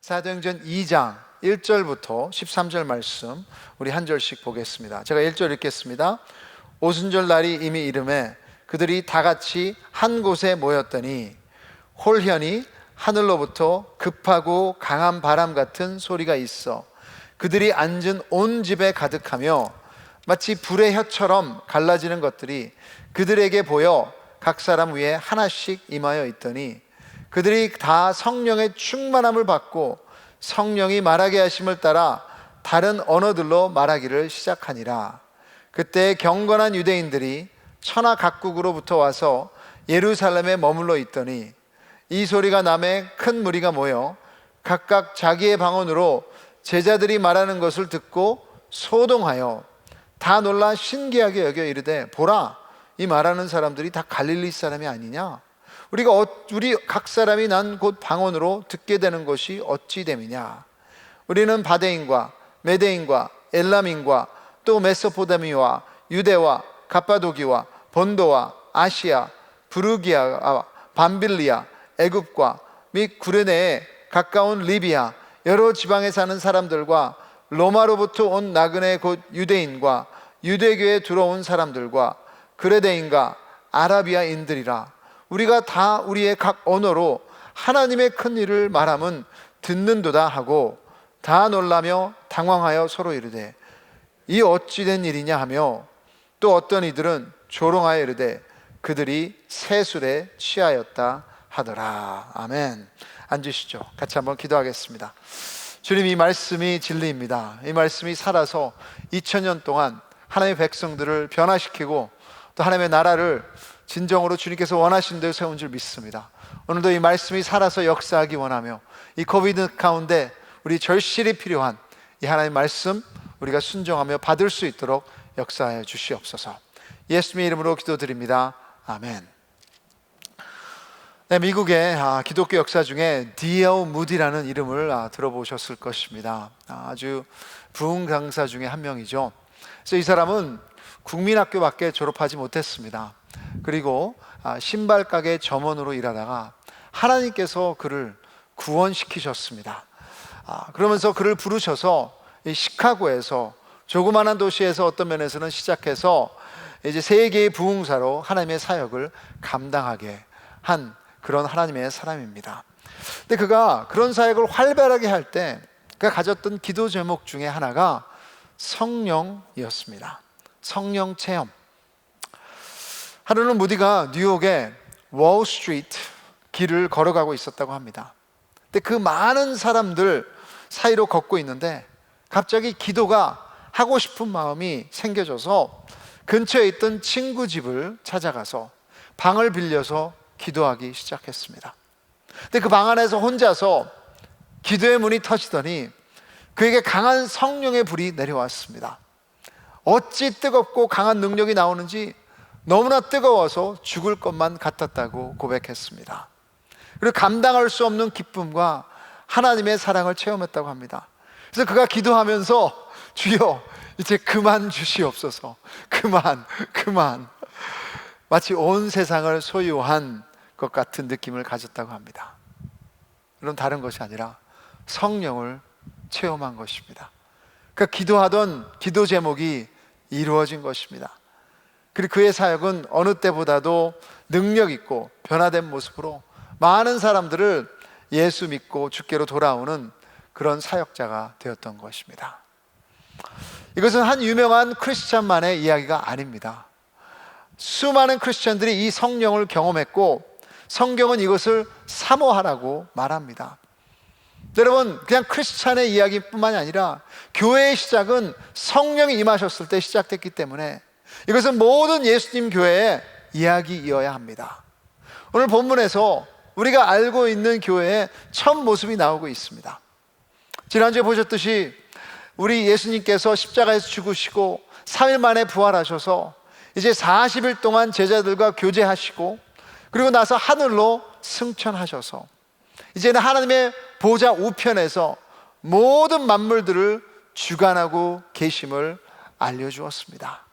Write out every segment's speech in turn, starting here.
사도행전 2장 1절부터 13절 말씀 우리 한 절씩 보겠습니다. 제가 1절 읽겠습니다. 오순절 날이 이미 이르매 그들이 다 같이 한 곳에 모였더니 홀현이 하늘로부터 급하고 강한 바람 같은 소리가 있어 그들이 앉은 온 집에 가득하며 마치 불의 혀처럼 갈라지는 것들이 그들에게 보여 각 사람 위에 하나씩 임하여 있더니 그들이 다 성령의 충만함을 받고 성령이 말하게 하심을 따라 다른 언어들로 말하기를 시작하니라. 그때 경건한 유대인들이 천하 각국으로부터 와서 예루살렘에 머물러 있더니 이 소리가 남에 큰 무리가 모여 각각 자기의 방언으로 제자들이 말하는 것을 듣고 소동하여 다 놀라 신기하게 여겨 이르되 보라, 이 말하는 사람들이 다 갈릴리 사람이 아니냐? 우리 각 사람이 난 곧 방언으로 듣게 되는 것이 어찌 됨이냐? 우리는 바데인과 메데인과 엘람인과 또 메소포타미아와 유대와 갑바도기와 본도와 아시아, 부르기아와 밤빌리아, 애굽과 및 구레네에 가까운 리비아 여러 지방에 사는 사람들과 로마로부터 온 나그네 곧 유대인과 유대교에 들어온 사람들과 그레데인과 아라비아인들이라. 우리가 다 우리의 각 언어로 하나님의 큰 일을 말함은 듣는도다 하고 다 놀라며 당황하여 서로 이르되 이 어찌 된 일이냐 하며 또 어떤 이들은 조롱하여 이르되 그들이 세술에 취하였다 하더라. 아멘. 앉으시죠. 같이 한번 기도하겠습니다. 주님, 이 말씀이 진리입니다. 이 말씀이 살아서 2000년 동안 하나님의 백성들을 변화시키고 또 하나님의 나라를 진정으로 주님께서 원하신 대로 세운 줄 믿습니다. 오늘도 이 말씀이 살아서 역사하기 원하며 이 코비드 가운데 우리 절실히 필요한 이 하나님의 말씀 우리가 순종하며 받을 수 있도록 역사하여 주시옵소서. 예수님의 이름으로 기도드립니다. 아멘. 네, 미국의 기독교 역사 중에 D.L. 무디라는 이름을 들어보셨을 것입니다. 아주 부흥 강사 중에 한 명이죠. 그래서 이 사람은 국민학교밖에 졸업하지 못했습니다. 그리고 신발 가게 점원으로 일하다가 하나님께서 그를 구원시키셨습니다. 그러면서 그를 부르셔서 이 시카고에서 조그마한 도시에서 어떤 면에서는 시작해서 이제 세계의 부흥사로 하나님의 사역을 감당하게 한 그런 하나님의 사람입니다. 근데 그가 그런 사역을 활발하게 할 때 그가 가졌던 기도 제목 중에 하나가 성령이었습니다. 성령 체험. 하루는 무디가 뉴욕의 월스트리트 길을 걸어가고 있었다고 합니다. 근데 그 많은 사람들 사이로 걷고 있는데 갑자기 기도가 하고 싶은 마음이 생겨져서 근처에 있던 친구 집을 찾아가서 방을 빌려서 기도하기 시작했습니다. 근데 그 방 안에서 혼자서 기도의 문이 터지더니 그에게 강한 성령의 불이 내려왔습니다. 어찌 뜨겁고 강한 능력이 나오는지 너무나 뜨거워서 죽을 것만 같았다고 고백했습니다. 그리고 감당할 수 없는 기쁨과 하나님의 사랑을 체험했다고 합니다. 그래서 그가 기도하면서 주여 이제 그만 주시옵소서, 그만 마치 온 세상을 소유한 것 같은 느낌을 가졌다고 합니다. 그런 다른 것이 아니라 성령을 체험한 것입니다. 그러니까 기도하던 기도 제목이 이루어진 것입니다. 그리고 그의 사역은 어느 때보다도 능력 있고 변화된 모습으로 많은 사람들을 예수 믿고 주께로 돌아오는 그런 사역자가 되었던 것입니다. 이것은 한 유명한 크리스찬만의 이야기가 아닙니다. 수많은 크리스찬들이 이 성령을 경험했고 성경은 이것을 사모하라고 말합니다. 여러분, 그냥 크리스찬의 이야기뿐만이 아니라 교회의 시작은 성령이 임하셨을 때 시작됐기 때문에 이것은 모든 예수님 교회의 이야기이어야 합니다. 오늘 본문에서 우리가 알고 있는 교회의 첫 모습이 나오고 있습니다. 지난주에 보셨듯이 우리 예수님께서 십자가에서 죽으시고 3일 만에 부활하셔서 이제 40일 동안 제자들과 교제하시고 그리고 나서 하늘로 승천하셔서 이제는 하나님의 보좌 우편에서 모든 만물들을 주관하고 계심을 알려주었습니다.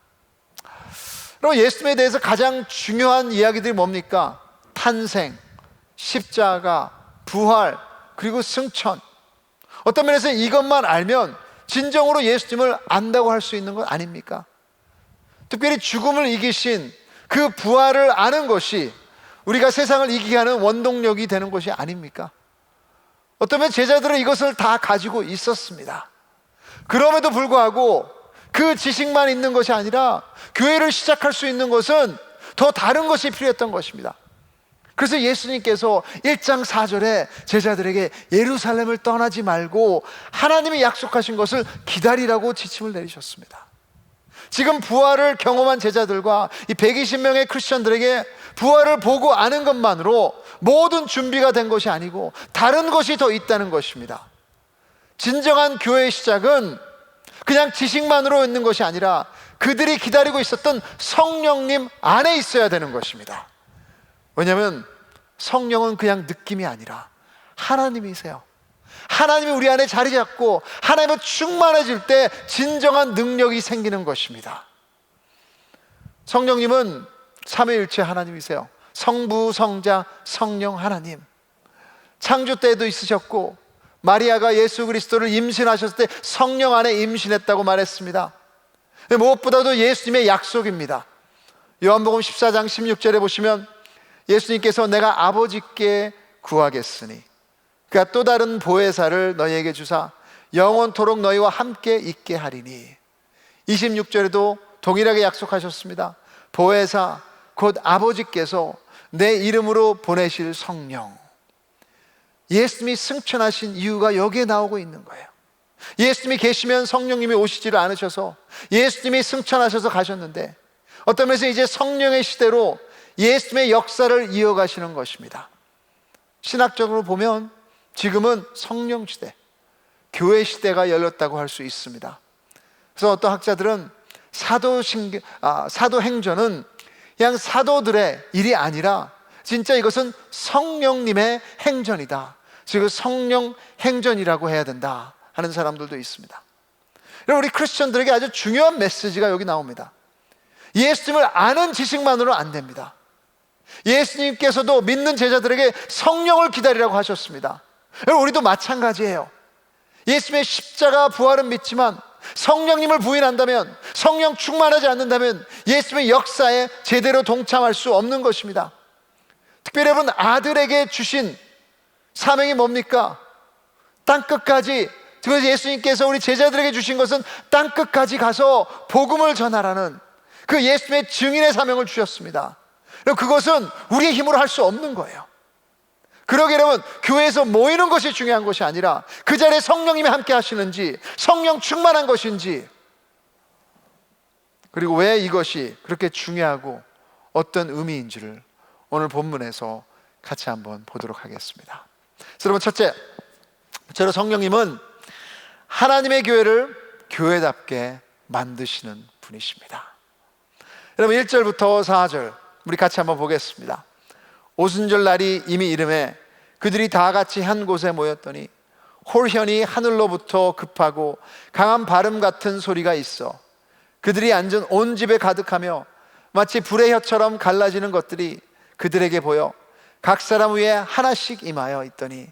그럼 예수님에 대해서 가장 중요한 이야기들이 뭡니까? 탄생, 십자가, 부활, 그리고 승천. 어떤 면에서 이것만 알면 진정으로 예수님을 안다고 할 수 있는 것 아닙니까? 특별히 죽음을 이기신 그 부활을 아는 것이 우리가 세상을 이기게 하는 원동력이 되는 것이 아닙니까? 어쩌면 제자들은 이것을 다 가지고 있었습니다. 그럼에도 불구하고 그 지식만 있는 것이 아니라 교회를 시작할 수 있는 것은 더 다른 것이 필요했던 것입니다. 그래서 예수님께서 1장 4절에 제자들에게 예루살렘을 떠나지 말고 하나님이 약속하신 것을 기다리라고 지침을 내리셨습니다. 지금 부활을 경험한 제자들과 이 120명의 크리스천들에게 부활을 보고 아는 것만으로 모든 준비가 된 것이 아니고 다른 것이 더 있다는 것입니다. 진정한 교회의 시작은 그냥 지식만으로 있는 것이 아니라 그들이 기다리고 있었던 성령님 안에 있어야 되는 것입니다. 왜냐하면 성령은 그냥 느낌이 아니라 하나님이세요. 하나님이 우리 안에 자리 잡고 하나님은 충만해질 때 진정한 능력이 생기는 것입니다. 성령님은 삼위일체 하나님이세요. 성부, 성자, 성령 하나님. 창조 때에도 있으셨고 마리아가 예수 그리스도를 임신하셨을 때 성령 안에 임신했다고 말했습니다. 무엇보다도 예수님의 약속입니다. 요한복음 14장 16절에 보시면 예수님께서 내가 아버지께 구하겠으니 그가 또 다른 보혜사를 너희에게 주사 영원토록 너희와 함께 있게 하리니. 26절에도 동일하게 약속하셨습니다. 보혜사 곧 아버지께서 내 이름으로 보내실 성령. 예수님이 승천하신 이유가 여기에 나오고 있는 거예요. 예수님이 계시면 성령님이 오시지를 않으셔서 예수님이 승천하셔서 가셨는데 어떤 면에서 이제 성령의 시대로 예수님의 역사를 이어가시는 것입니다. 신학적으로 보면 지금은 성령 시대, 교회 시대가 열렸다고 할 수 있습니다. 그래서 어떤 학자들은 사도행전은 그냥 사도들의 일이 아니라 진짜 이것은 성령님의 행전이다. 즉 성령 행전이라고 해야 된다 하는 사람들도 있습니다. 우리 크리스천들에게 아주 중요한 메시지가 여기 나옵니다. 예수님을 아는 지식만으로는 안 됩니다. 예수님께서도 믿는 제자들에게 성령을 기다리라고 하셨습니다. 여러분, 우리도 마찬가지예요. 예수님의 십자가 부활은 믿지만 성령님을 부인한다면, 성령 충만하지 않는다면 예수님의 역사에 제대로 동참할 수 없는 것입니다. 특별히 여러분, 아들에게 주신 사명이 뭡니까? 땅끝까지, 그래서 예수님께서 우리 제자들에게 주신 것은 땅끝까지 가서 복음을 전하라는 그 예수님의 증인의 사명을 주셨습니다. 그것은 우리의 힘으로 할 수 없는 거예요. 그러게 여러분, 교회에서 모이는 것이 중요한 것이 아니라 그 자리에 성령님이 함께 하시는지, 성령 충만한 것인지, 그리고 왜 이것이 그렇게 중요하고 어떤 의미인지를 오늘 본문에서 같이 한번 보도록 하겠습니다. 그래서 여러분, 첫째로 성령님은 하나님의 교회를 교회답게 만드시는 분이십니다. 여러분, 1절부터 4절 우리 같이 한번 보겠습니다. 오순절 날이 이미 이름에 그들이 다 같이 한 곳에 모였더니 홀현이 하늘로부터 급하고 강한 바람 같은 소리가 있어 그들이 앉은 온 집에 가득하며 마치 불의 혀처럼 갈라지는 것들이 그들에게 보여 각 사람 위에 하나씩 임하여 있더니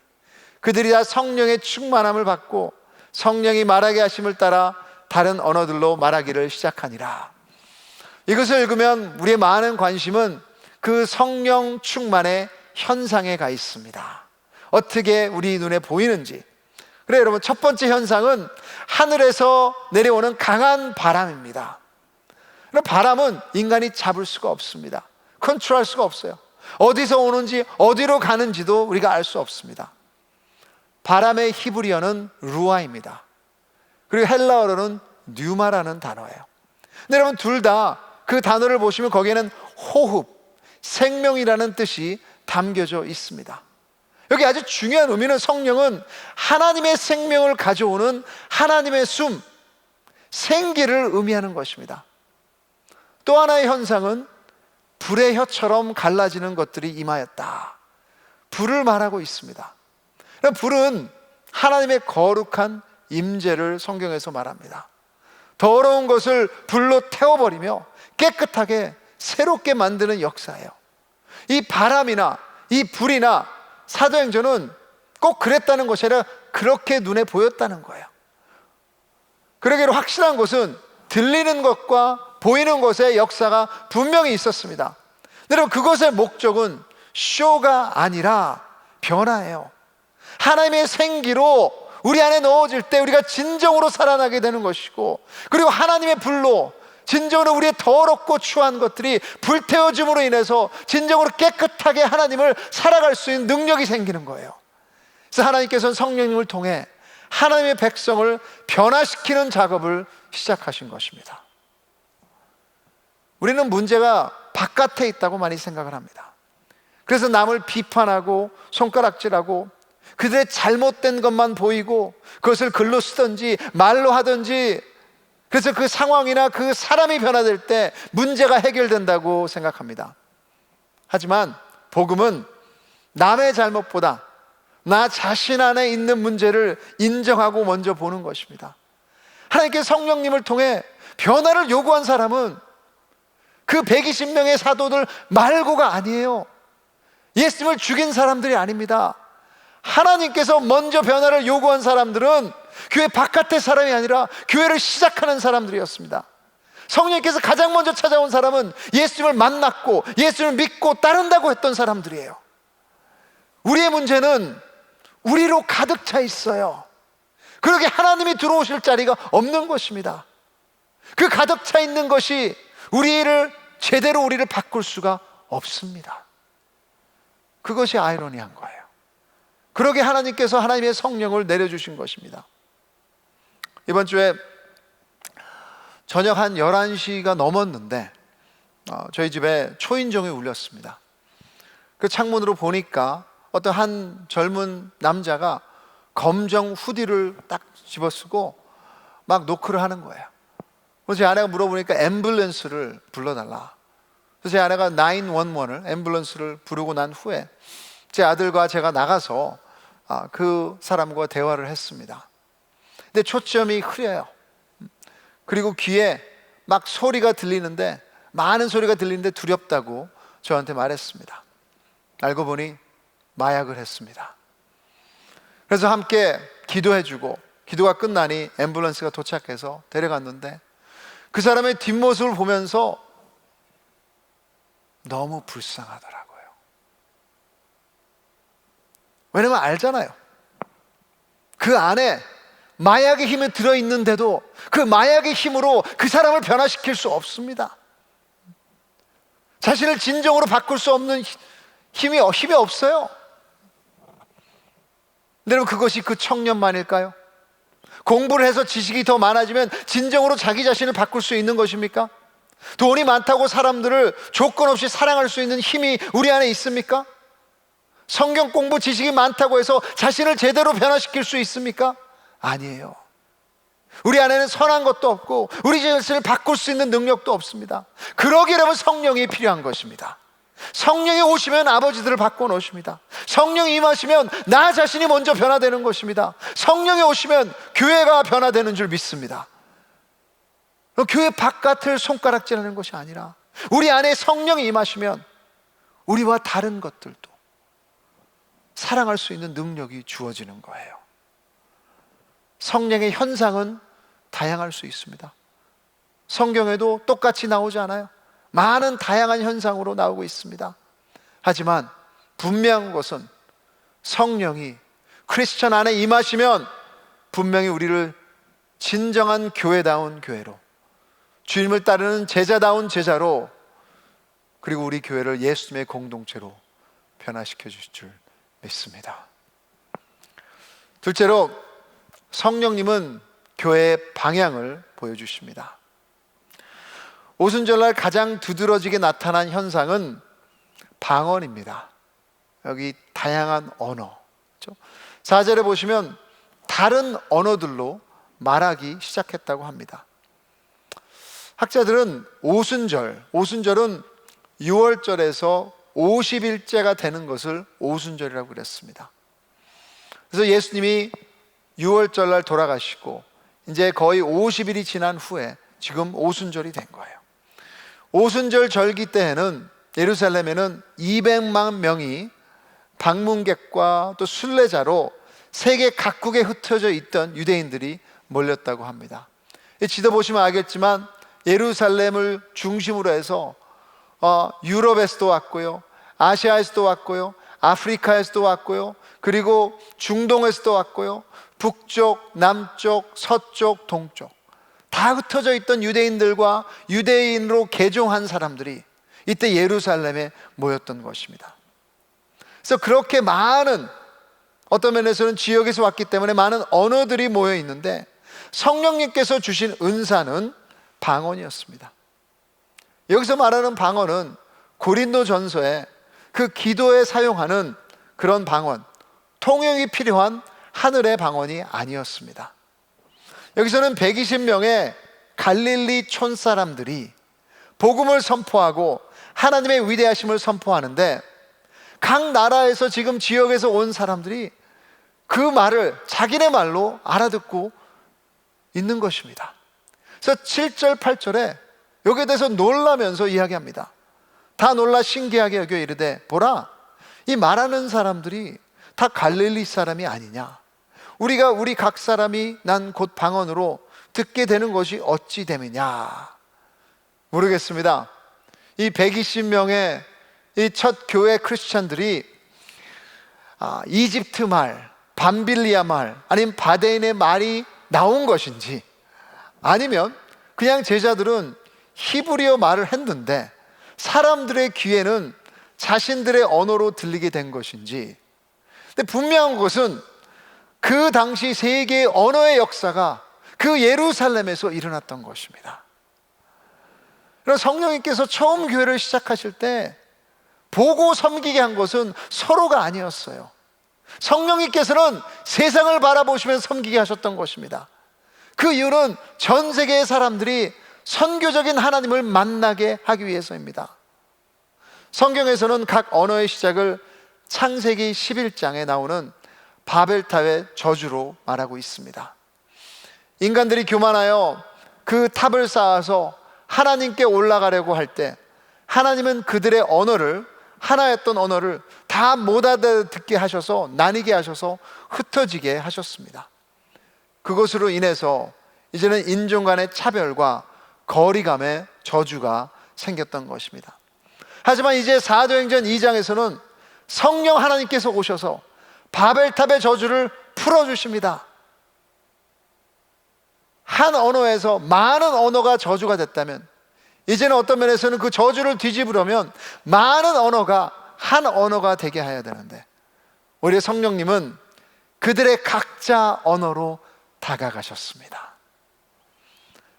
그들이 다 성령의 충만함을 받고 성령이 말하게 하심을 따라 다른 언어들로 말하기를 시작하니라. 이것을 읽으면 우리의 많은 관심은 그 성령 충만의 현상에 가 있습니다. 어떻게 우리 눈에 보이는지. 그래, 여러분, 첫 번째 현상은 하늘에서 내려오는 강한 바람입니다. 바람은 인간이 잡을 수가 없습니다. 컨트롤할 수가 없어요. 어디서 오는지 어디로 가는지도 우리가 알 수 없습니다. 바람의 히브리어는 루아입니다. 그리고 헬라어로는 뉴마라는 단어예요. 근데 여러분, 둘 다 그 단어를 보시면 거기에는 호흡, 생명이라는 뜻이 담겨져 있습니다. 여기 아주 중요한 의미는 성령은 하나님의 생명을 가져오는 하나님의 숨, 생기를 의미하는 것입니다. 또 하나의 현상은 불의 혀처럼 갈라지는 것들이 임하였다. 불을 말하고 있습니다. 불은 하나님의 거룩한 임재를 성경에서 말합니다. 더러운 것을 불로 태워버리며 깨끗하게 새롭게 만드는 역사예요. 이 바람이나 이 불이나 사도행전은 꼭 그랬다는 것이 아니라 그렇게 눈에 보였다는 거예요. 그러기로 확실한 것은 들리는 것과 보이는 것의 역사가 분명히 있었습니다. 여러분, 그것의 목적은 쇼가 아니라 변화예요. 하나님의 생기로 우리 안에 넣어질 때 우리가 진정으로 살아나게 되는 것이고, 그리고 하나님의 불로 진정으로 우리의 더럽고 추한 것들이 불태워짐으로 인해서 진정으로 깨끗하게 하나님을 살아갈 수 있는 능력이 생기는 거예요. 그래서 하나님께서는 성령님을 통해 하나님의 백성을 변화시키는 작업을 시작하신 것입니다. 우리는 문제가 바깥에 있다고 많이 생각을 합니다. 그래서 남을 비판하고 손가락질하고 그들의 잘못된 것만 보이고 그것을 글로 쓰든지 말로 하든지, 그래서 그 상황이나 그 사람이 변화될 때 문제가 해결된다고 생각합니다. 하지만 복음은 남의 잘못보다 나 자신 안에 있는 문제를 인정하고 먼저 보는 것입니다. 하나님께 성령님을 통해 변화를 요구한 사람은 그 120명의 사도들 말고가 아니에요. 예수님을 죽인 사람들이 아닙니다. 하나님께서 먼저 변화를 요구한 사람들은 교회 바깥의 사람이 아니라 교회를 시작하는 사람들이었습니다. 성령님께서 가장 먼저 찾아온 사람은 예수님을 만났고 예수님을 믿고 따른다고 했던 사람들이에요. 우리의 문제는 우리로 가득 차 있어요. 그러게 하나님이 들어오실 자리가 없는 것입니다. 그 가득 차 있는 것이 제대로 우리를 바꿀 수가 없습니다. 그것이 아이러니한 거예요. 그러게 하나님께서 하나님의 성령을 내려주신 것입니다. 이번 주에 저녁 한 11시가 넘었는데 저희 집에 초인종이 울렸습니다. 그 창문으로 보니까 어떤 한 젊은 남자가 검정 후디를 딱 집어쓰고 막 노크를 하는 거예요. 그래서 제 아내가 물어보니까 앰뷸런스를 불러달라. 그래서 제 아내가 911을 앰뷸런스를 부르고 난 후에 제 아들과 제가 나가서 그 사람과 대화를 했습니다. 근데 초점이 흐려요. 그리고 귀에 막 소리가 들리는데, 많은 소리가 들리는데 두렵다고 저한테 말했습니다. 알고 보니 마약을 했습니다. 그래서 함께 기도해주고 기도가 끝나니 앰뷸런스가 도착해서 데려갔는데 그 사람의 뒷모습을 보면서 너무 불쌍하더라고요. 왜냐면 알잖아요. 그 안에 마약의 힘이 들어있는데도 그 마약의 힘으로 그 사람을 변화시킬 수 없습니다. 자신을 진정으로 바꿀 수 없는 힘이 없어요. 여러분, 그것이 그 청년만일까요? 공부를 해서 지식이 더 많아지면 진정으로 자기 자신을 바꿀 수 있는 것입니까? 돈이 많다고 사람들을 조건 없이 사랑할 수 있는 힘이 우리 안에 있습니까? 성경 공부 지식이 많다고 해서 자신을 제대로 변화시킬 수 있습니까? 아니에요. 우리 안에는 선한 것도 없고 우리 자신을 바꿀 수 있는 능력도 없습니다. 그러기라면 성령이 필요한 것입니다. 성령이 오시면 아버지들을 바꿔 놓으십니다. 성령이 임하시면 나 자신이 먼저 변화되는 것입니다. 성령이 오시면 교회가 변화되는 줄 믿습니다. 교회 바깥을 손가락질하는 것이 아니라 우리 안에 성령이 임하시면 우리와 다른 것들도 사랑할 수 있는 능력이 주어지는 거예요. 성령의 현상은 다양할 수 있습니다. 성경에도 똑같이 나오지 않아요. 많은 다양한 현상으로 나오고 있습니다. 하지만 분명한 것은 성령이 크리스천 안에 임하시면 분명히 우리를 진정한 교회다운 교회로, 주님을 따르는 제자다운 제자로, 그리고 우리 교회를 예수님의 공동체로 변화시켜 주실 줄 믿습니다. 둘째로, 성령님은 교회의 방향을 보여주십니다. 오순절날 가장 두드러지게 나타난 현상은 방언입니다. 여기 다양한 언어, 4절에 보시면 다른 언어들로 말하기 시작했다고 합니다. 학자들은 오순절은 6월절에서 50일째가 되는 것을 오순절이라고 그랬습니다. 그래서 예수님이 6월절날 돌아가시고 이제 거의 50일이 지난 후에 지금 오순절이 된 거예요. 오순절 절기 때에는 예루살렘에는 200만 명이 방문객과 또 순례자로 세계 각국에 흩어져 있던 유대인들이 몰렸다고 합니다. 지도 보시면 알겠지만 예루살렘을 중심으로 해서 유럽에서도 왔고요, 아시아에서도 왔고요, 아프리카에서도 왔고요, 그리고 중동에서도 왔고요, 북쪽, 남쪽, 서쪽, 동쪽 다 흩어져 있던 유대인들과 유대인으로 개종한 사람들이 이때 예루살렘에 모였던 것입니다. 그래서 그렇게 많은, 어떤 면에서는 지역에서 왔기 때문에 많은 언어들이 모여 있는데 성령님께서 주신 은사는 방언이었습니다. 여기서 말하는 방언은 고린도전서에 그 기도에 사용하는 그런 방언, 통역이 필요한 하늘의 방언이 아니었습니다. 여기서는 120명의 갈릴리 촌 사람들이 복음을 선포하고 하나님의 위대하심을 선포하는데 각 나라에서 지금 지역에서 온 사람들이 그 말을 자기네 말로 알아듣고 있는 것입니다. 그래서 7절 8절에 여기에 대해서 놀라면서 이야기합니다. 다 놀라 신기하게 여겨 이르되 보라, 이 말하는 사람들이 다 갈릴리 사람이 아니냐? 우리가 우리 각 사람이 난 곧 방언으로 듣게 되는 것이 어찌 됨이냐? 모르겠습니다. 이 120명의 이 첫 교회 크리스찬들이 이집트 말, 밤빌리아 말, 아니면 바데인의 말이 나온 것인지, 아니면 그냥 제자들은 히브리어 말을 했는데 사람들의 귀에는 자신들의 언어로 들리게 된 것인지. 근데 분명한 것은 그 당시 세계의 언어의 역사가 그 예루살렘에서 일어났던 것입니다. 그래서 성령님께서 처음 교회를 시작하실 때 보고 섬기게 한 것은 서로가 아니었어요. 성령님께서는 세상을 바라보시면서 섬기게 하셨던 것입니다. 그 이유는 전 세계의 사람들이 선교적인 하나님을 만나게 하기 위해서입니다. 성경에서는 각 언어의 시작을 창세기 11장에 나오는 바벨탑의 저주로 말하고 있습니다. 인간들이 교만하여 그 탑을 쌓아서 하나님께 올라가려고 할 때 하나님은 그들의 언어를, 하나였던 언어를 다 못 알아듣게 하셔서, 나뉘게 하셔서 흩어지게 하셨습니다. 그것으로 인해서 이제는 인종 간의 차별과 거리감의 저주가 생겼던 것입니다. 하지만 이제 사도행전 2장에서는 성령 하나님께서 오셔서 바벨탑의 저주를 풀어주십니다. 한 언어에서 많은 언어가 저주가 됐다면 이제는 어떤 면에서는 그 저주를 뒤집으려면 많은 언어가 한 언어가 되게 해야 되는데 우리 성령님은 그들의 각자 언어로 다가가셨습니다.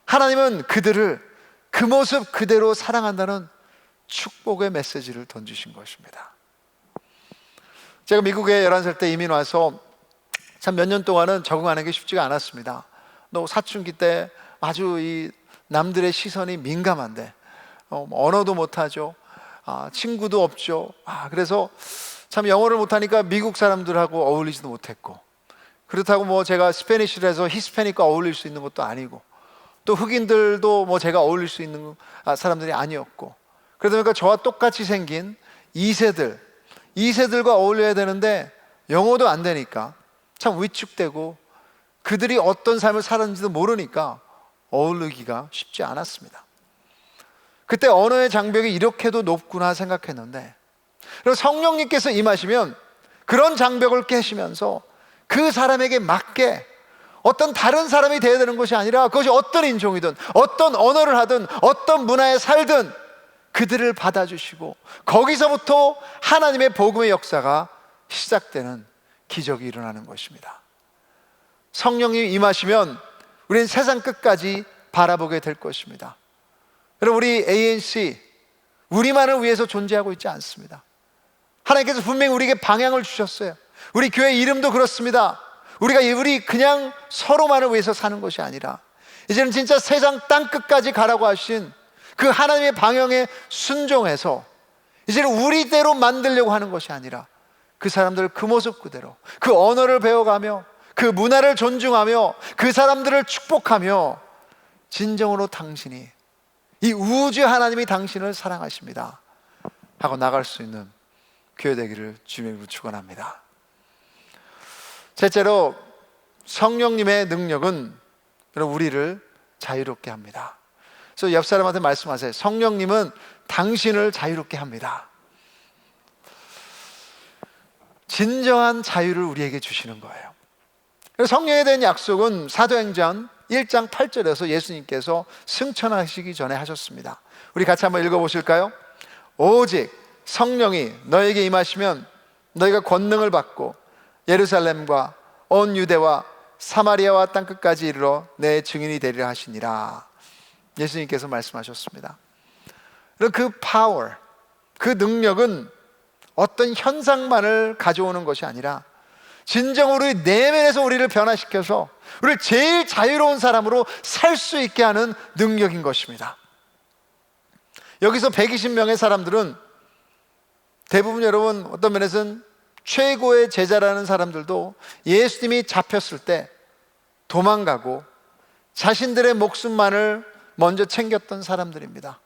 하나님은 그들을 그 모습 그대로 사랑한다는 축복의 메시지를 던지신 것입니다. 제가 미국에 11살 때 이민 와서 참 몇 년 동안은 적응하는 게 쉽지가 않았습니다. 또 사춘기 때 아주 이 남들의 시선이 민감한데 언어도 못하죠. 친구도 없죠. 그래서 참 영어를 못하니까 미국 사람들하고 어울리지도 못했고, 그렇다고 뭐 제가 스페니쉬를 해서 히스패닉과 어울릴 수 있는 것도 아니고, 또 흑인들도 뭐 제가 어울릴 수 있는 사람들이 아니었고, 그러다 보니까 저와 똑같이 생긴 2세들과 어울려야 되는데 영어도 안 되니까 참 위축되고 그들이 어떤 삶을 살았는지도 모르니까 어울리기가 쉽지 않았습니다. 그때 언어의 장벽이 이렇게도 높구나 생각했는데, 그리고 성령님께서 임하시면 그런 장벽을 깨시면서 그 사람에게 맞게 어떤 다른 사람이 되어야 되는 것이 아니라 그것이 어떤 인종이든 어떤 언어를 하든 어떤 문화에 살든 그들을 받아주시고 거기서부터 하나님의 복음의 역사가 시작되는 기적이 일어나는 것입니다. 성령이 임하시면 우리는 세상 끝까지 바라보게 될 것입니다. 여러분, 우리 ANC 우리만을 위해서 존재하고 있지 않습니다. 하나님께서 분명히 우리에게 방향을 주셨어요. 우리 교회 이름도 그렇습니다. 우리 그냥 서로만을 위해서 사는 것이 아니라 이제는 진짜 세상 땅 끝까지 가라고 하신 그 하나님의 방향에 순종해서 이제는 우리대로 만들려고 하는 것이 아니라 그 사람들을 그 모습 그대로, 그 언어를 배워가며 그 문화를 존중하며 그 사람들을 축복하며 진정으로 당신이, 이 우주 하나님이 당신을 사랑하십니다 하고 나갈 수 있는 교회 되기를 주님으로 축원합니다. 셋째로, 성령님의 능력은 우리를 자유롭게 합니다. 그래서 옆 사람한테 말씀하세요. 성령님은 당신을 자유롭게 합니다. 진정한 자유를 우리에게 주시는 거예요. 성령에 대한 약속은 사도행전 1장 8절에서 예수님께서 승천하시기 전에 하셨습니다. 우리 같이 한번 읽어보실까요? 오직 성령이 너에게 임하시면 너희가 권능을 받고 예루살렘과 온 유대와 사마리아와 땅끝까지 이르러 내 증인이 되리라 하시니라. 예수님께서 말씀하셨습니다. 그 파워, 그 능력은 어떤 현상만을 가져오는 것이 아니라 진정으로 우리 내면에서 우리를 변화시켜서 우리를 제일 자유로운 사람으로 살 수 있게 하는 능력인 것입니다. 여기서 120명의 사람들은 대부분, 여러분, 어떤 면에서는 최고의 제자라는 사람들도 예수님이 잡혔을 때 도망가고 자신들의 목숨만을 먼저 챙겼던 사람들입니다.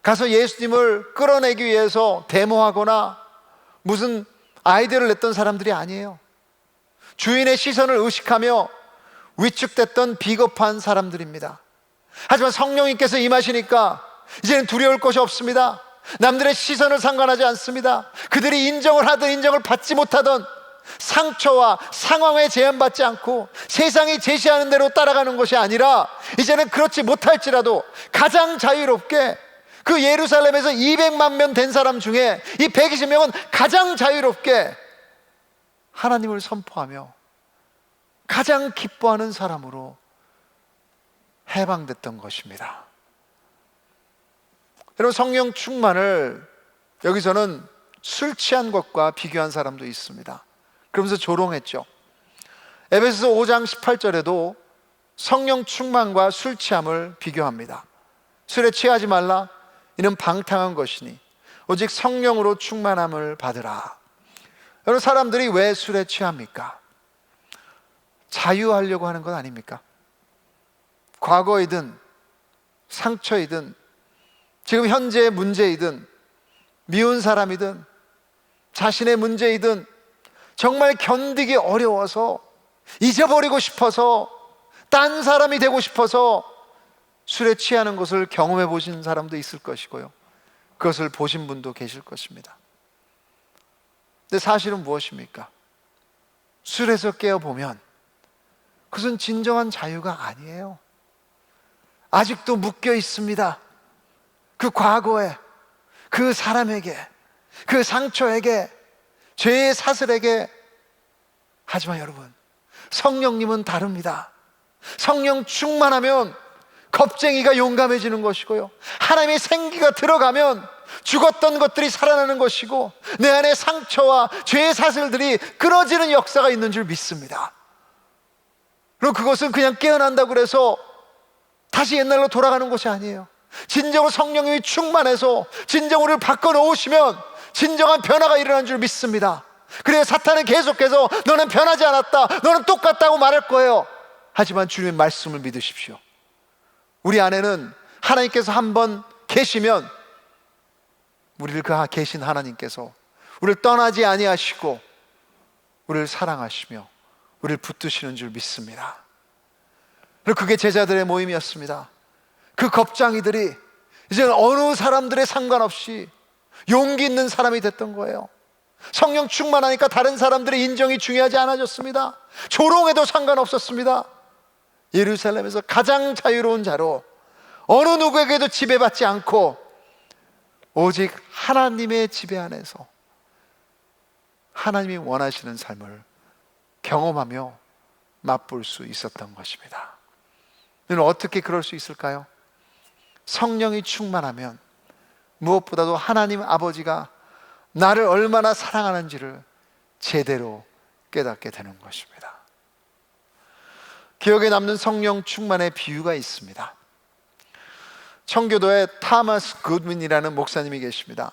가서 예수님을 끌어내기 위해서 데모하거나 무슨 아이디어를 냈던 사람들이 아니에요. 주인의 시선을 의식하며 위축됐던 비겁한 사람들입니다. 하지만 성령님께서 임하시니까 이제는 두려울 것이 없습니다. 남들의 시선을 상관하지 않습니다. 그들이 인정을 하든 인정을 받지 못하든 상처와 상황에 제한받지 않고 세상이 제시하는 대로 따라가는 것이 아니라 이제는 그렇지 못할지라도 가장 자유롭게, 그 예루살렘에서 200만 명 된 사람 중에 이 120명은 가장 자유롭게 하나님을 선포하며 가장 기뻐하는 사람으로 해방됐던 것입니다. 여러분, 성령 충만을 여기서는 술 취한 것과 비교한 사람도 있습니다. 그러면서 조롱했죠. 에베소서 5장 18절에도 성령 충만과 술 취함을 비교합니다. 술에 취하지 말라, 이는 방탕한 것이니 오직 성령으로 충만함을 받으라. 여러분, 사람들이 왜 술에 취합니까? 자유하려고 하는 것 아닙니까? 과거이든 상처이든 지금 현재의 문제이든 미운 사람이든 자신의 문제이든 정말 견디기 어려워서 잊어버리고 싶어서 딴 사람이 되고 싶어서 술에 취하는 것을 경험해 보신 사람도 있을 것이고요, 그것을 보신 분도 계실 것입니다. 근데 사실은 무엇입니까? 술에서 깨어보면 그것은 진정한 자유가 아니에요. 아직도 묶여 있습니다. 그 과거에, 그 사람에게, 그 상처에게, 죄의 사슬에게. 하지만 여러분, 성령님은 다릅니다. 성령 충만하면 겁쟁이가 용감해지는 것이고요, 하나님의 생기가 들어가면 죽었던 것들이 살아나는 것이고 내 안에 상처와 죄의 사슬들이 끊어지는 역사가 있는 줄 믿습니다. 그리고 그것은 그냥 깨어난다고 해서 다시 옛날로 돌아가는 것이 아니에요. 진정으로 성령님이 충만해서 진정으로 우리를 바꿔놓으시면 진정한 변화가 일어나는 줄 믿습니다. 그래서 사탄은 계속해서 너는 변하지 않았다, 너는 똑같다고 말할 거예요. 하지만 주님의 말씀을 믿으십시오. 우리 안에는 하나님께서 한번 계시면 우리를 그 계신 하나님께서 우리를 떠나지 아니하시고 우리를 사랑하시며 우리를 붙드시는 줄 믿습니다. 그리고 그게 제자들의 모임이었습니다. 그 겁쟁이들이 이제 어느 사람들에 상관없이 용기 있는 사람이 됐던 거예요. 성령 충만하니까 다른 사람들의 인정이 중요하지 않아졌습니다. 조롱해도 상관없었습니다. 예루살렘에서 가장 자유로운 자로 어느 누구에게도 지배받지 않고 오직 하나님의 지배 안에서 하나님이 원하시는 삶을 경험하며 맛볼 수 있었던 것입니다. 우리는 어떻게 그럴 수 있을까요? 성령이 충만하면 무엇보다도 하나님 아버지가 나를 얼마나 사랑하는지를 제대로 깨닫게 되는 것입니다. 기억에 남는 성령 충만의 비유가 있습니다. 청교도에 타마스 굿윈이라는 목사님이 계십니다.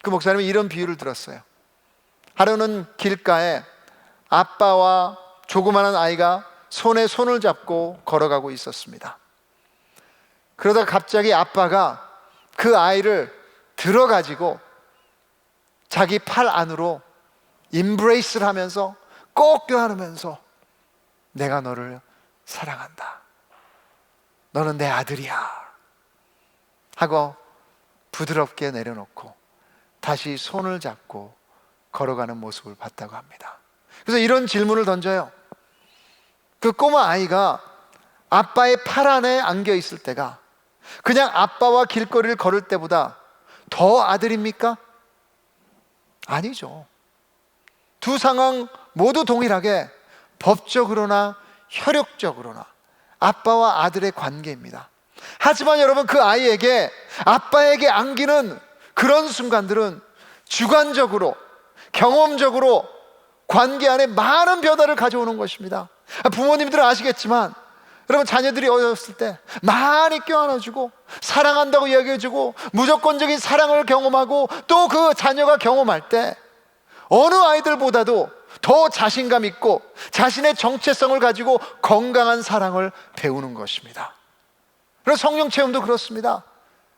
그 목사님이 이런 비유를 들었어요. 하루는 길가에 아빠와 조그마한 아이가 손에 손을 잡고 걸어가고 있었습니다. 그러다 갑자기 아빠가 그 아이를 들어가지고 자기 팔 안으로 임브레이스를 하면서 꼭 껴안으면서 내가 너를 사랑한다, 너는 내 아들이야 하고 부드럽게 내려놓고 다시 손을 잡고 걸어가는 모습을 봤다고 합니다. 그래서 이런 질문을 던져요. 그 꼬마 아이가 아빠의 팔 안에 안겨 있을 때가 그냥 아빠와 길거리를 걸을 때보다 더 아들입니까? 아니죠. 두 상황 모두 동일하게 법적으로나 혈육적으로나 아빠와 아들의 관계입니다. 하지만 여러분, 그 아이에게 아빠에게 안기는 그런 순간들은 주관적으로, 경험적으로 관계 안에 많은 변화를 가져오는 것입니다. 부모님들은 아시겠지만 여러분, 자녀들이 어렸을 때 많이 껴안아주고 사랑한다고 이야기해주고 무조건적인 사랑을 경험하고 또 그 자녀가 경험할 때 어느 아이들보다도 더 자신감 있고 자신의 정체성을 가지고 건강한 사랑을 배우는 것입니다. 그래서 성령 체험도 그렇습니다.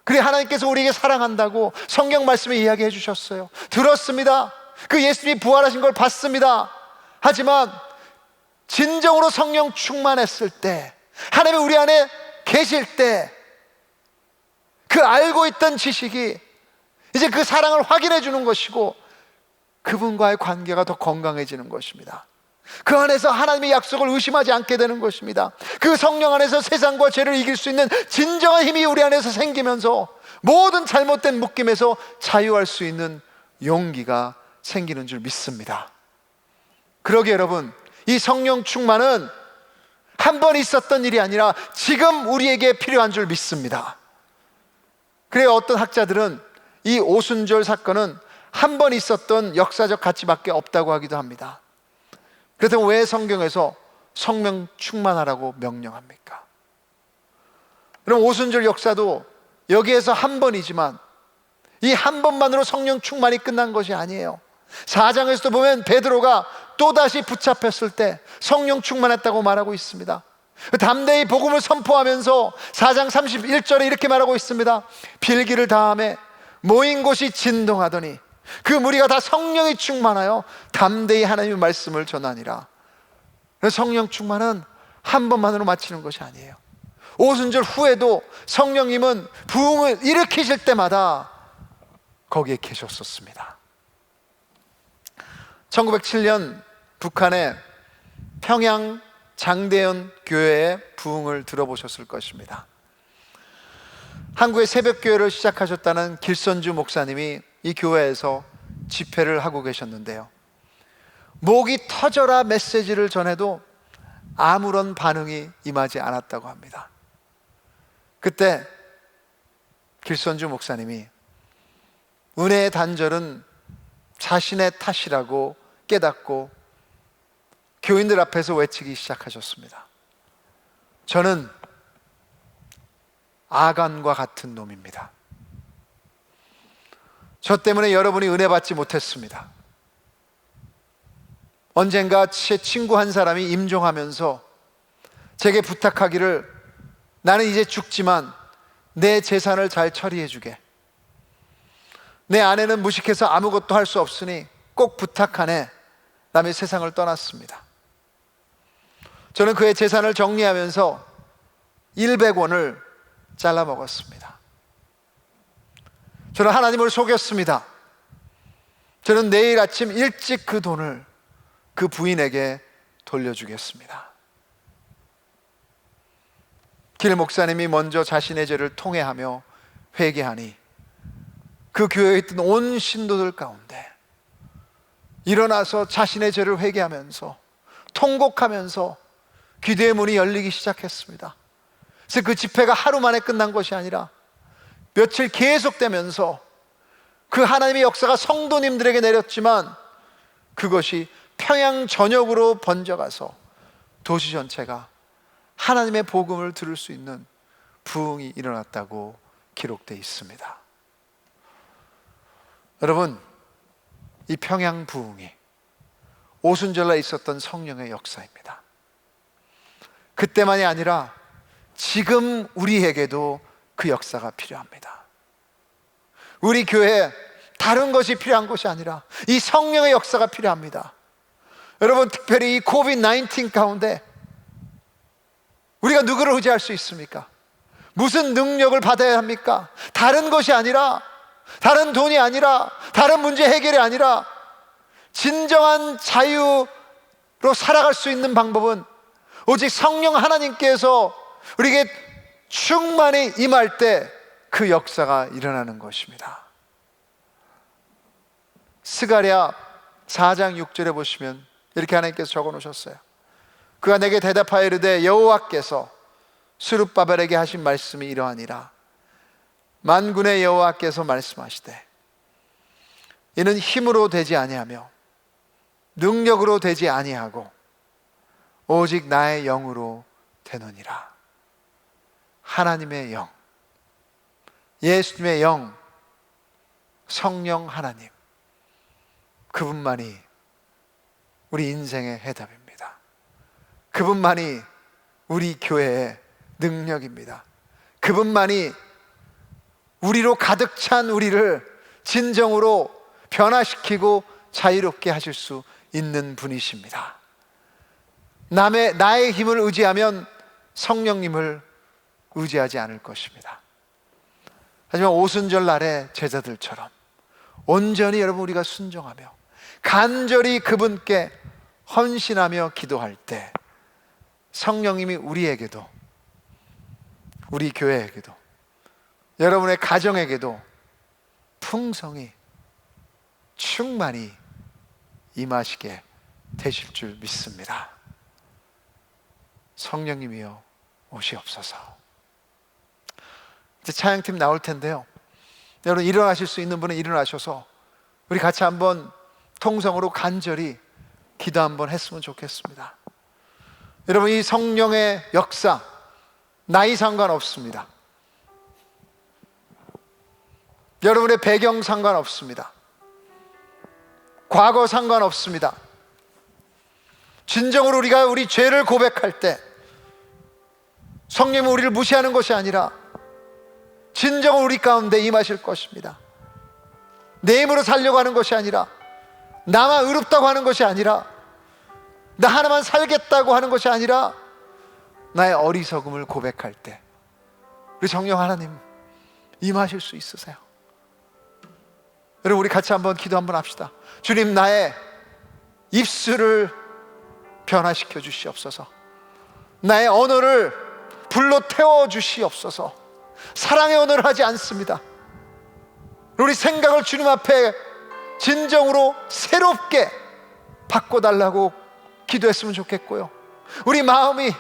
그래, 하나님께서 우리에게 사랑한다고 성경 말씀에 이야기해 주셨어요. 들었습니다. 그 예수님이 부활하신 걸 봤습니다. 하지만 진정으로 성령 충만했을 때, 하나님이 우리 안에 계실 때 그 알고 있던 지식이 이제 그 사랑을 확인해 주는 것이고 그분과의 관계가 더 건강해지는 것입니다. 그 안에서 하나님의 약속을 의심하지 않게 되는 것입니다. 그 성령 안에서 세상과 죄를 이길 수 있는 진정한 힘이 우리 안에서 생기면서 모든 잘못된 묶임에서 자유할 수 있는 용기가 생기는 줄 믿습니다. 그러기에 여러분, 이 성령 충만은 한 번 있었던 일이 아니라 지금 우리에게 필요한 줄 믿습니다. 그래요, 어떤 학자들은 이 오순절 사건은 한 번 있었던 역사적 가치밖에 없다고 하기도 합니다. 그렇다면 왜 성경에서 성령 충만하라고 명령합니까? 그럼 오순절 역사도 여기에서 한 번이지만 이 한 번만으로 성령 충만이 끝난 것이 아니에요. 4장에서도 보면 베드로가 또다시 붙잡혔을 때 성령 충만했다고 말하고 있습니다. 담대히 복음을 선포하면서 4장 31절에 이렇게 말하고 있습니다. 필기를 다함에 모인 곳이 진동하더니 그 무리가 다 성령이 충만하여 담대히 하나님의 말씀을 전하니라. 그래서 성령 충만은 한 번만으로 마치는 것이 아니에요. 오순절 후에도 성령님은 부흥을 일으키실 때마다 거기에 계셨었습니다. 1907년 북한의 평양 장대현 교회의 부흥을 들어보셨을 것입니다. 한국의 새벽교회를 시작하셨다는 길선주 목사님이 이 교회에서 집회를 하고 계셨는데요, 목이 터져라 메시지를 전해도 아무런 반응이 임하지 않았다고 합니다. 그때 길선주 목사님이 은혜의 단절은 자신의 탓이라고 깨닫고 교인들 앞에서 외치기 시작하셨습니다. 저는 아간과 같은 놈입니다. 저 때문에 여러분이 은혜 받지 못했습니다. 언젠가 제 친구 한 사람이 임종하면서 제게 부탁하기를, 나는 이제 죽지만 내 재산을 잘 처리해 주게, 내 아내는 무식해서 아무것도 할 수 없으니 꼭 부탁하네. 남의 세상을 떠났습니다. 저는 그의 재산을 정리하면서 100원을 잘라 먹었습니다. 저는 하나님을 속였습니다. 저는 내일 아침 일찍 그 돈을 그 부인에게 돌려주겠습니다. 길 목사님이 먼저 자신의 죄를 통회하며 회개하니 그 교회에 있던 온 신도들 가운데 일어나서 자신의 죄를 회개하면서 통곡하면서 기도의 문이 열리기 시작했습니다. 그래서 그 집회가 하루 만에 끝난 것이 아니라 며칠 계속되면서 그 하나님의 역사가 성도님들에게 내렸지만 그것이 평양 전역으로 번져가서 도시 전체가 하나님의 복음을 들을 수 있는 부흥이 일어났다고 기록되어 있습니다. 여러분, 이 평양 부흥이 오순절날 있었던 성령의 역사입니다. 그때만이 아니라 지금 우리에게도 그 역사가 필요합니다. 우리 교회 다른 것이 필요한 것이 아니라 이 성령의 역사가 필요합니다. 여러분, 특별히 이 COVID-19 가운데 우리가 누구를 의지할 수 있습니까? 무슨 능력을 받아야 합니까? 다른 것이 아니라, 다른 돈이 아니라, 다른 문제 해결이 아니라 진정한 자유로 살아갈 수 있는 방법은 오직 성령 하나님께서 우리에게 충만히 임할 때 그 역사가 일어나는 것입니다. 스가랴 4장 6절에 보시면 이렇게 하나님께서 적어 놓으셨어요. 그가 내게 대답하여 이르되 여호와께서 스룹바벨에게 하신 말씀이 이러하니라. 만군의 여호와께서 말씀하시되 이는 힘으로 되지 아니하며 능력으로 되지 아니하고 오직 나의 영으로 되느니라. 하나님의 영, 예수님의 영, 성령 하나님, 그분만이 우리 인생의 해답입니다. 그분만이 우리 교회의 능력입니다. 그분만이 우리로 가득 찬 우리를 진정으로 변화시키고 자유롭게 하실 수 있는 분이십니다. 나의 힘을 의지하면 성령님을 의지하지 않을 것입니다. 하지만 오순절 날의 제자들처럼 온전히 여러분 우리가 순종하며 간절히 그분께 헌신하며 기도할 때 성령님이 우리에게도, 우리 교회에게도, 여러분의 가정에게도 풍성히 충만히 임하시게 되실 줄 믿습니다. 성령님이여 오시옵소서. 이제 찬양팀 나올 텐데요, 여러분 일어나실 수 있는 분은 일어나셔서 우리 같이 한번 통성으로 간절히 기도 한번 했으면 좋겠습니다. 여러분, 이 성령의 역사 나이 상관없습니다. 여러분의 배경 상관없습니다. 과거 상관없습니다. 진정으로 우리가 우리 죄를 고백할 때 성령은 우리를 무시하는 것이 아니라 진정으로 우리 가운데 임하실 것입니다. 내 힘으로 살려고 하는 것이 아니라, 나만 의롭다고 하는 것이 아니라, 나 하나만 살겠다고 하는 것이 아니라 나의 어리석음을 고백할 때 우리 성령 하나님 임하실 수 있으세요. 여러분, 우리 같이 한번 기도 한번 합시다. 주님, 나의 입술을 변화시켜 주시옵소서. 나의 언어를 불로 태워 주시옵소서. 사랑의 언어를 하지 않습니다. 우리 생각을 주님 앞에 진정으로 새롭게 바꿔달라고 기도했으면 좋겠고요, 우리 마음이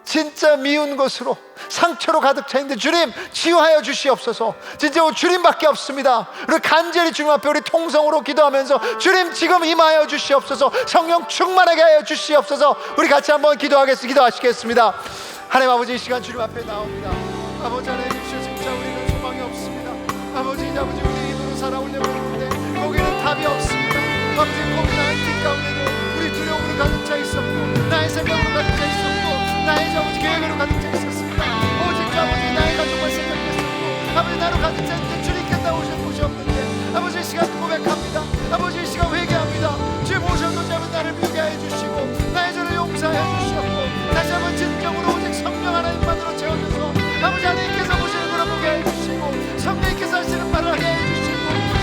진짜 미운 것으로 상처로 가득 차 있는데 주님 치유하여 주시옵소서. 진짜 주님밖에 없습니다. 우리 간절히 주님 앞에 우리 통성으로 기도하면서 주님 지금 임하여 주시옵소서. 성령 충만하게 하여 주시옵소서. 우리 같이 한번 기도하시겠습니다. 하나님 아버지, 이 시간 주님 앞에 나옵니다. 아버지 하나님, 진짜 우리는 소망이 없습니다. 아버지 우리 힘으로 살아오려고 하는데 거기는 답이 없습니다. 아버지, COVID-19 가운데도 우리 두려움으로 가득 차 있었고, 나의 생각으로 가득 차 있었고, 나의 아버지 계획으로 가득 차 있었습니다. 오직 아버지 나의 가족만 생각했었고, 아버지 나로 가득 차 있는데 주님께 나오신 곳이 없는데 아버지, 이 시간 고백합니다. 아버지, 이 시간 회개합니다. 주님 오셔도 잡은 나를 뮤게 해 주시고 나의 죄를 용서해 주시옵고, 다시 한번 진정으로 오직 성령 하나님만으로 채워줘서 아버지 하나님께서 보시는 걸 보게 해 주시고, 성령님께서 하시는 말을 하게 해 주시고,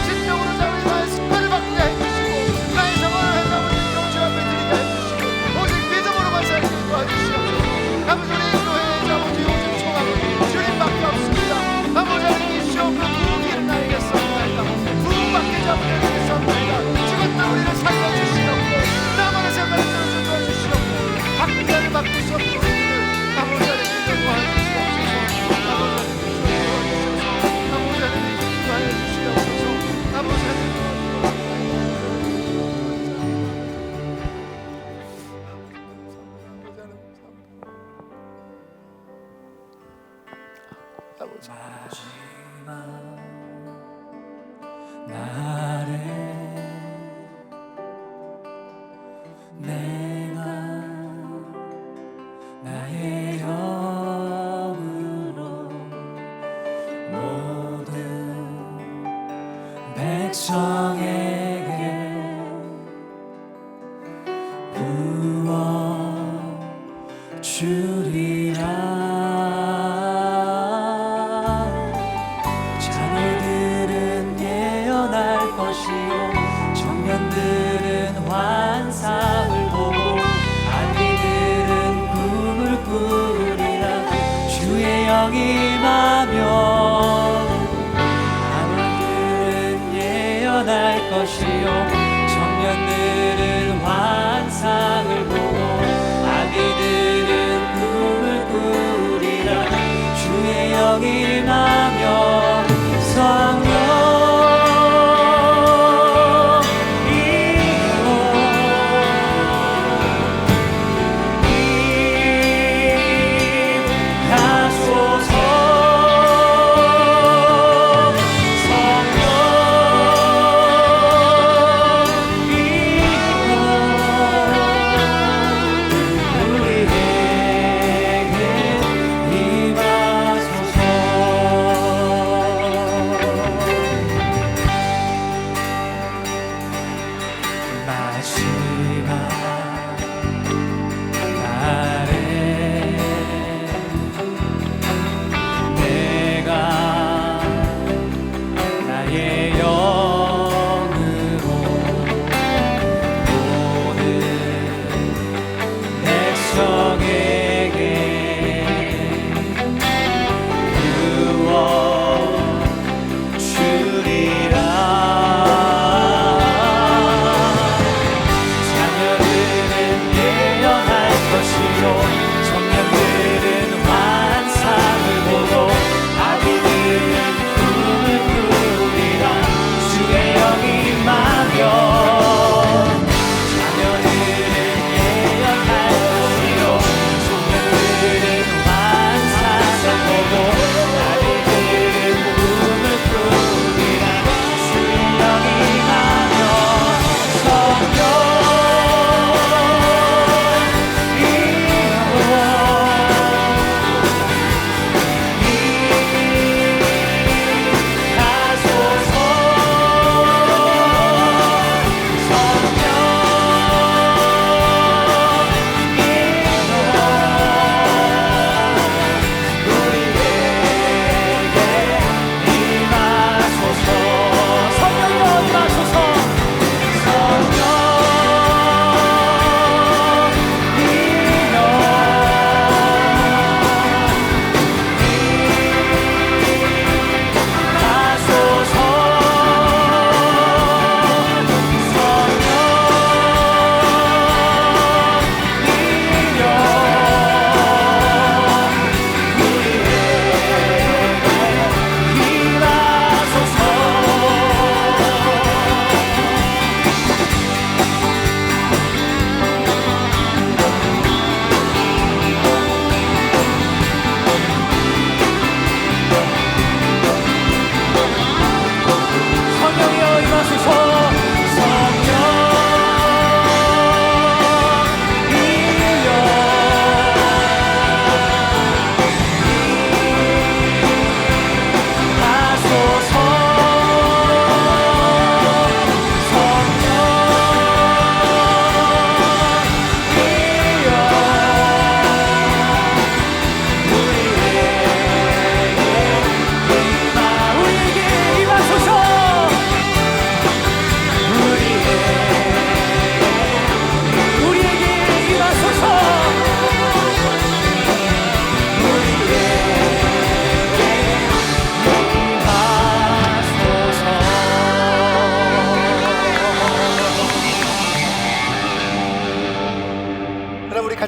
진정으로 아버지 나의 습관을 바꾸게 해 주시고, 나의 상황을 해서 아버지 주 앞에 드리게 해 주시고, 오직 믿음으로만 살게 도와주시옵소서. 아버지, 우리 교회의 아버지 오직 총합은 주님밖에 없습니다. 아버지 하나님, 이 시험 부흥기를 나에게 쏜나이다. 부흥받게 잡으려게 쏜나이다. 죽었다 우리를 살려주시옵고, 나만의 생각을 들어주시옵고, 바꾸자를 바꿀 수 없는 우리들을 아버지 하나님 도와주시옵소서. 아버지 하나님 도와주시옵소서. 아버지 하나님 마지막 날에 내가 나의 영으로 모든 백성 주리라. 자녀들은 예언할 것이요 청년들은 환상을 보고 아기들은 꿈을 꾸리라. 주의 영이 임하며 아기들은 예언할 것이요 청년들은 환상을 보고 아기들은 꿈을 꾸리라. 주의 영이 임하며 성령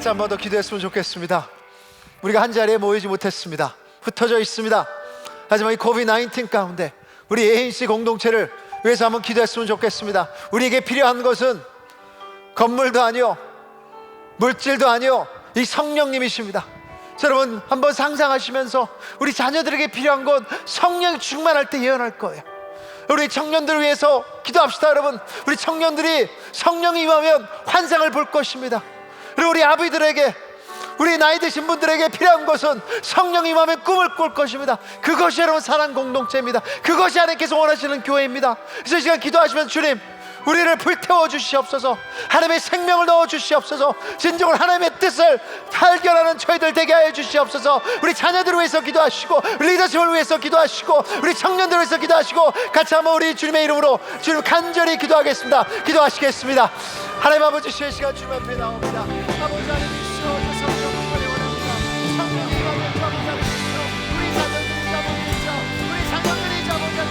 같이 한 번 더 기도했으면 좋겠습니다. 우리가 한 자리에 모이지 못했습니다. 흩어져 있습니다. 하지만 이 코비드-19 가운데 우리 ANC 공동체를 위해서 한번 기도했으면 좋겠습니다. 우리에게 필요한 것은 건물도 아니요 물질도 아니요 이 성령님이십니다. 여러분 한번 상상하시면서 우리 자녀들에게 필요한 건 성령이 충만할 때 예언할 거예요. 우리 청년들을 위해서 기도합시다. 여러분, 우리 청년들이 성령이 임하면 환상을 볼 것입니다. 그리고 우리 아비들에게, 우리 나이 드신 분들에게 필요한 것은 성령이 임하면 꿈을 꿀 것입니다. 그것이 여러분 사랑 공동체입니다. 그것이 하나님께서 원하시는 교회입니다. 그래서 이 시간 기도하시면, 주님, 우리를 불태워 주시옵소서. 하나님의 생명을 넣어 주시옵소서. 진정으로 하나님의 뜻을 발견하는 저희들 되게 하여 주시옵소서. 우리 자녀들을 위해서 기도하시고, 리더십을 위해서 기도하시고, 우리 청년들을 위해서 기도하시고, 같이 한번 우리 주님의 이름으로 주님 간절히 기도하겠습니다. 기도하시겠습니다. 하나님 아버지, 이 시간 주님 앞에 나옵니다. 아버지 하나님 주시오. 성령 충만을 원합니다. 성령 충만을 주옵소서. 우리 자녀들이 자모이자 우리 자녀들이 자모이자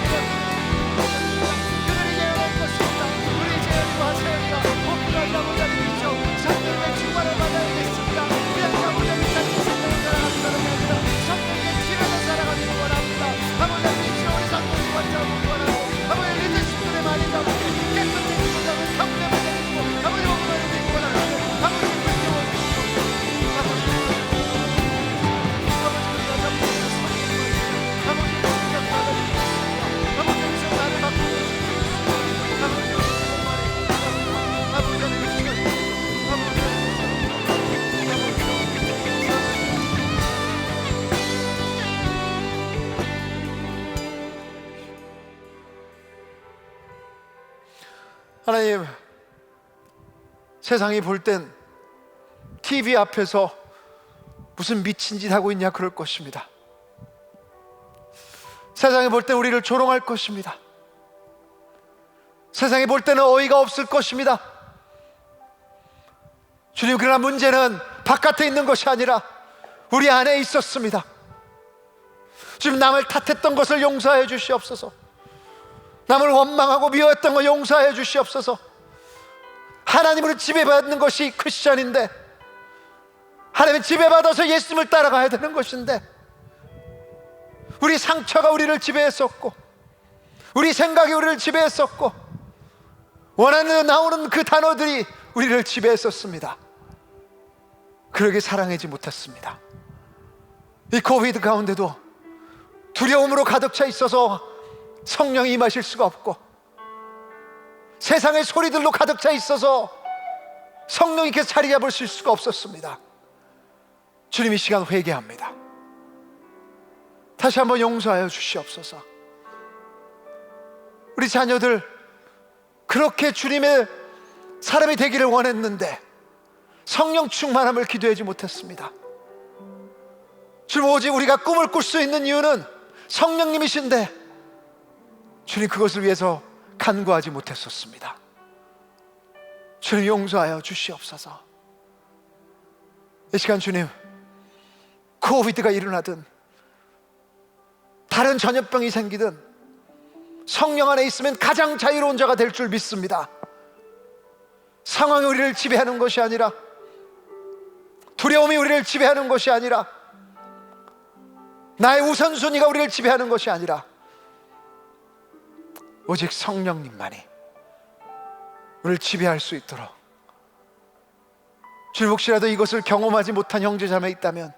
그들이 예언할 것입니다. 우리 재현이와 세연이가 복귀가 자모자 되십시오. 성령의 충만을 받아야겠습니다. 그냥 자모자를 자기 생명을 살아가는 사람이 아니라 성령의 지면을 살아가는 원합니다. 아버지 주시오. 우리 성령이 원자고 원하고 아버지 리더십들의 많이 잡고 깨끗이 기도자고 경례를 내리고 아버지 복음을 믿고 원하고 아버지 불태워 주시오. 아버지 우리가 잡고 있는 성령을 아버지 우리가 받아주셨습니다. 아버지 여기서 나를 바꾸시옵소서. 아버지 아버지 하나님, 세상이 볼 땐 TV 앞에서 무슨 미친 짓 하고 있냐 그럴 것입니다. 세상이 볼 땐 우리를 조롱할 것입니다. 세상이 볼 때는 어이가 없을 것입니다. 주님, 그러나 문제는 바깥에 있는 것이 아니라 우리 안에 있었습니다. 주님, 남을 탓했던 것을 용서해 주시옵소서. 남을 원망하고 미워했던 것 용서해 주시옵소서. 하나님으로 지배받는 것이 크리스천인데, 하나님의 지배받아서 예수님을 따라가야 되는 것인데, 우리 상처가 우리를 지배했었고, 우리 생각이 우리를 지배했었고, 원하는 나오는 그 단어들이 우리를 지배했었습니다. 그러게 사랑하지 못했습니다. 이 코비드 가운데도 두려움으로 가득 차 있어서 성령이 임하실 수가 없고, 세상의 소리들로 가득 차 있어서 성령이 계속 자리 잡으실 수가 없었습니다. 주님, 이 시간 회개합니다. 다시 한번 용서하여 주시옵소서. 우리 자녀들 그렇게 주님의 사람이 되기를 원했는데 성령 충만함을 기도하지 못했습니다. 주님, 오직 우리가 꿈을 꿀 수 있는 이유는 성령님이신데 주님, 그것을 위해서 간구하지 못했었습니다. 주님, 용서하여 주시옵소서. 이 시간 주님, 코비드가 일어나든 다른 전염병이 생기든 성령 안에 있으면 가장 자유로운 자가 될 줄 믿습니다. 상황이 우리를 지배하는 것이 아니라, 두려움이 우리를 지배하는 것이 아니라, 나의 우선순위가 우리를 지배하는 것이 아니라 오직 성령님만이 우리를 지배할 수 있도록, 주님, 혹시라도 이것을 경험하지 못한 형제자매 있다면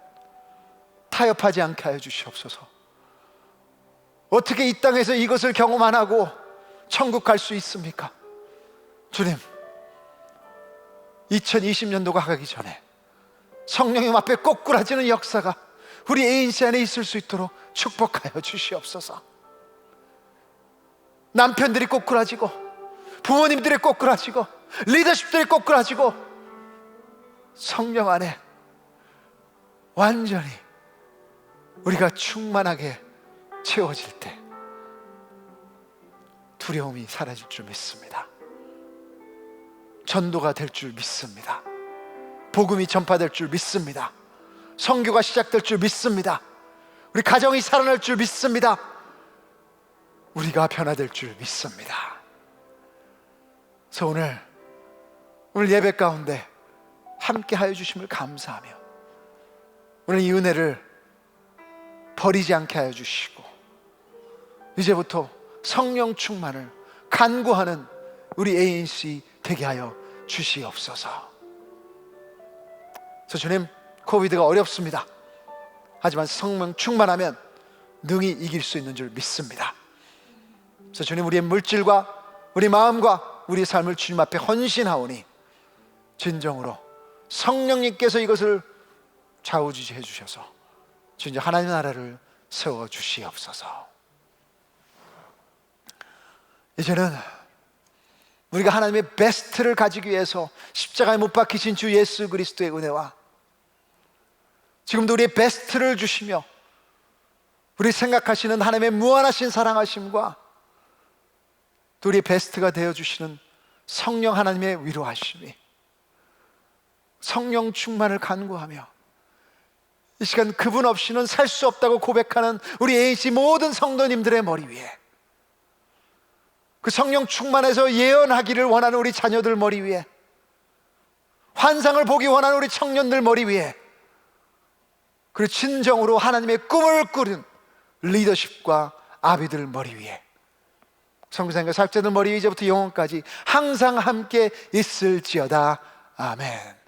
타협하지 않게 하여 주시옵소서. 어떻게 이 땅에서 이것을 경험 안 하고 천국 갈 수 있습니까? 주님, 2020년도가 가기 전에 성령님 앞에 꼬꾸라지는 역사가 우리 ANC 안에 있을 수 있도록 축복하여 주시옵소서. 남편들이 꼬꾸라지고, 부모님들이 꼬꾸라지고, 리더십들이 꼬꾸라지고, 성령 안에 완전히 우리가 충만하게 채워질 때 두려움이 사라질 줄 믿습니다. 전도가 될 줄 믿습니다. 복음이 전파될 줄 믿습니다. 선교가 시작될 줄 믿습니다. 우리 가정이 살아날 줄 믿습니다. 우리가 변화될 줄 믿습니다. 그래서 오늘 예배 가운데 함께 하여 주심을 감사하며, 오늘 이 은혜를 버리지 않게 하여 주시고, 이제부터 성령 충만을 간구하는 우리 ANC 되게 하여 주시옵소서. 그래서 주님, 코비드가 어렵습니다. 하지만 성령 충만하면 능히 이길 수 있는 줄 믿습니다. 그래서 주님, 우리의 물질과 우리 마음과 우리의 삶을 주님 앞에 헌신하오니 진정으로 성령님께서 이것을 좌우지휘해 주셔서 진정 하나님의 나라를 세워 주시옵소서. 이제는 우리가 하나님의 베스트를 가지기 위해서 십자가에 못 박히신 주 예수 그리스도의 은혜와 지금도 우리의 베스트를 주시며 우리 생각하시는 하나님의 무한하신 사랑하심과 또 우리의 베스트가 되어주시는 성령 하나님의 위로하심이, 성령 충만을 간구하며 이 시간 그분 없이는 살 수 없다고 고백하는 우리 AC 모든 성도님들의 머리 위에, 그 성령 충만해서 예언하기를 원하는 우리 자녀들 머리 위에, 환상을 보기 원하는 우리 청년들 머리 위에, 그리고 진정으로 하나님의 꿈을 꾸는 리더십과 아비들 머리 위에, 선교사님과 사역자들 머리 위에 이제부터 영원까지 항상 함께 있을지어다. 아멘.